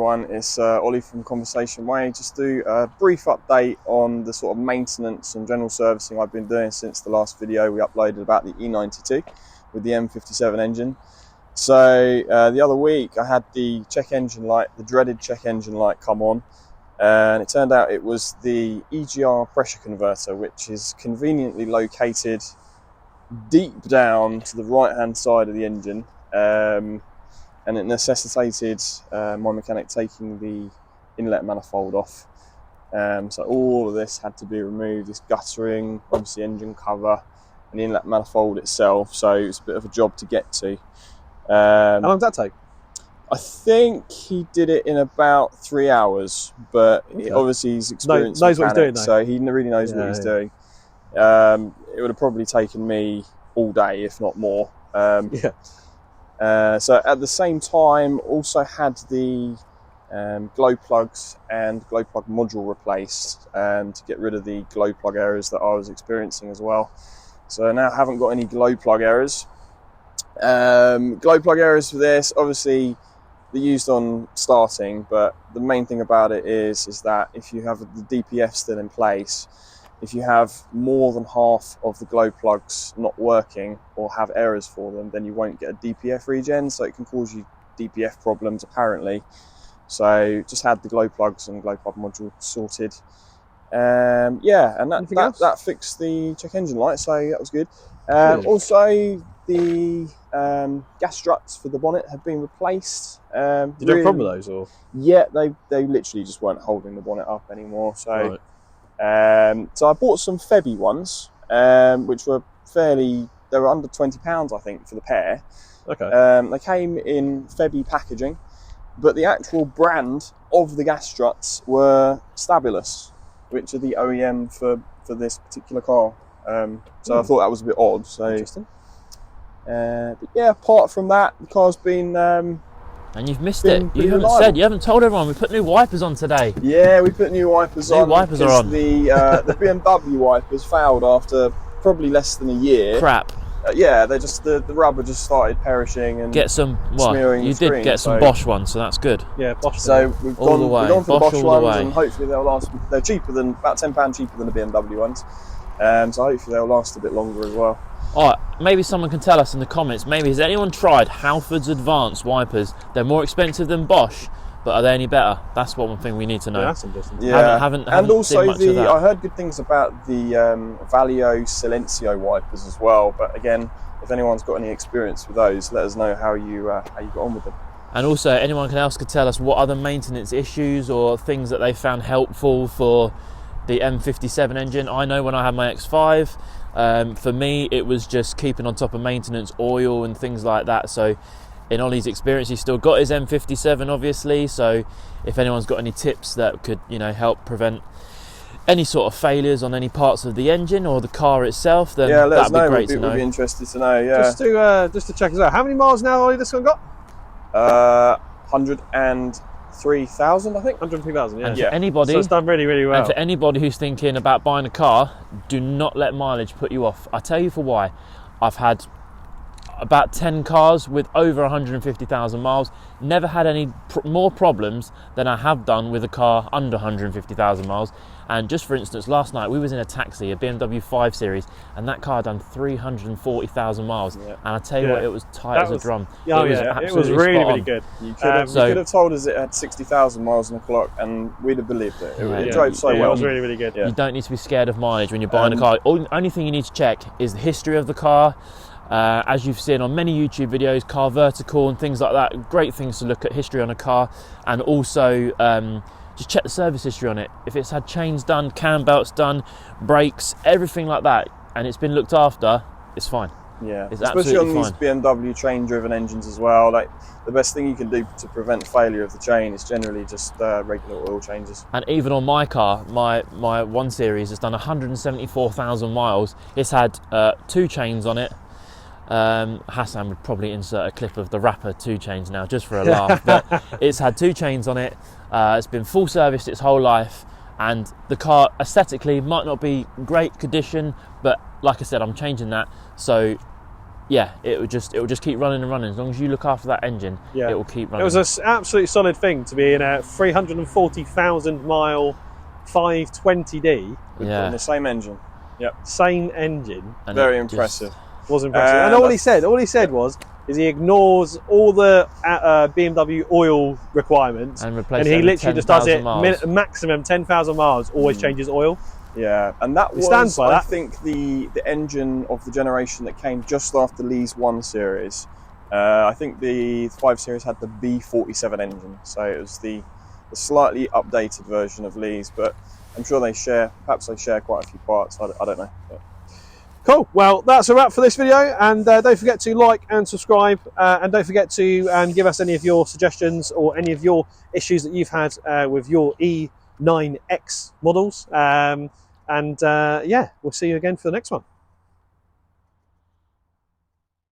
everyone, it's Ollie from ConversationWay. Just do a brief update on the sort of maintenance and general servicing I've been doing since the last video we uploaded about the E92 with the M57 engine. So the other week I had the check engine light, the dreaded check engine light come on, and it turned out it was the EGR pressure converter, which is conveniently located deep down to the right hand side of the engine. And it necessitated my mechanic taking the inlet manifold off. So all of this had to be removed, this guttering, obviously engine cover, and the inlet manifold itself. So it was a bit of a job to get to. How long did that take? I think he did it in about 3 hours, but obviously he's experienced knows mechanic, what he's doing, so he really knows what he's doing. It would have probably taken me all day, if not more. So at the same time, also had the glow plugs and glow plug module replaced to get rid of the glow plug errors that I was experiencing as well. So now I haven't got any glow plug errors. Glow plug errors for this, obviously they're used on starting, but the main thing about it is that if you have the DPF still in place, if you have more than half of the glow plugs not working or have errors for them, then you won't get a DPF regen, so it can cause you DPF problems apparently. So just had the glow plugs and glow plug module sorted. And that fixed the check engine light, so that was good. Also the gas struts for the bonnet had been replaced. Did you have a problem with those? Or? Yeah, they literally just weren't holding the bonnet up anymore. So. Right. So I bought some Febby ones, which were they were under £20 I think for the pair. Okay. They came in Febby packaging, but the actual brand of the gas struts were Stabilus, which are the OEM for this particular car. So I thought that was a bit odd. So, interesting. But yeah, apart from that, the car's been... and you've missed it. You haven't said. You haven't told everyone. We put new wipers on today. Yeah, we put new wipers on. New wipers are on. The BMW wipers failed after probably less than a year. Crap. Yeah, they just the rubber just started perishing and get some. Smearing you the did screen, get some Bosch ones, so that's good. Yeah, Bosch. So we've gone for the Bosch ones, and hopefully they'll last. They're cheaper than about £10 cheaper than the BMW ones, so hopefully they'll last a bit longer as well. Alright, maybe someone can tell us in the comments, maybe has anyone tried Halford's advanced wipers? They're more expensive than Bosch, but are they any better? That's one thing we need to know. Yeah, that's interesting. Yeah, haven't and also seen much of that. I heard good things about the Valio Silencio wipers as well, but again, if anyone's got any experience with those, let us know how you got on with them. And also, anyone else could tell us what other maintenance issues or things that they found helpful for the M57 engine. I know when I had my X5, for me it was just keeping on top of maintenance, oil and things like that. So in Ollie's experience, he's still got his M57 obviously, so if anyone's got any tips that could help prevent any sort of failures on any parts of the engine or the car itself, then that'd be great to know. We'd be interested to know. Yeah, just to check as well, how many miles now Ollie this one got? 103,000 I think. 103,000, yeah. And for anybody, so it's done really, really well. And for anybody who's thinking about buying a car, do not let mileage put you off. I tell you for why. I've had about 10 cars with over 150,000 miles. Never had any more problems than I have done with a car under 150,000 miles. And just for instance, last night we was in a taxi, a BMW 5 Series, and that car done 340,000 miles. Yeah. And I tell you what, it was tight as a drum. Yeah, it was really, really good. You could have told us it had 60,000 miles on the clock, and we'd have believed it. It drove so well. It was really, really good. You don't need to be scared of mileage when you're buying a car. Only thing you need to check is the history of the car. As you've seen on many YouTube videos, Car Vertical and things like that, great things to look at history on a car, and also just check the service history on it. If it's had chains done, cam belts done, brakes, everything like that, and it's been looked after, it's fine. Yeah, it's especially on these BMW chain-driven engines as well. Like the best thing you can do to prevent failure of the chain is generally just regular oil changes. And even on my car, my 1 Series has done 174,000 miles. It's had 2 chains on it. Hassan would probably insert a clip of the Rapper 2 chains now just for a laugh, but it's had 2 chains on it. It's been full serviced its whole life, and the car aesthetically might not be great condition, but like I said, I'm changing that, so yeah, it will just keep running and running. As long as you look after that engine, Yeah. it will keep running. It was an absolutely solid thing to be in a 340,000 mile 520d. In the same engine. Yep. Same engine. And Very it impressive. Was impressive. And all he said was he ignores all the BMW oil requirements, and he literally just does it maximum. maximum 10,000 miles. Always changes oil. Yeah, and that was, stands by I that. think, the engine of the generation that came just after Lee's 1 Series. I think the 5 Series had the B47 engine, so it was the slightly updated version of Lee's, but I'm sure perhaps they share quite a few parts, I don't know. But. Cool, well that's a wrap for this video, and don't forget to like and subscribe, and don't forget to give us any of your suggestions or any of your issues that you've had with your E9X models, and yeah, we'll see you again for the next one.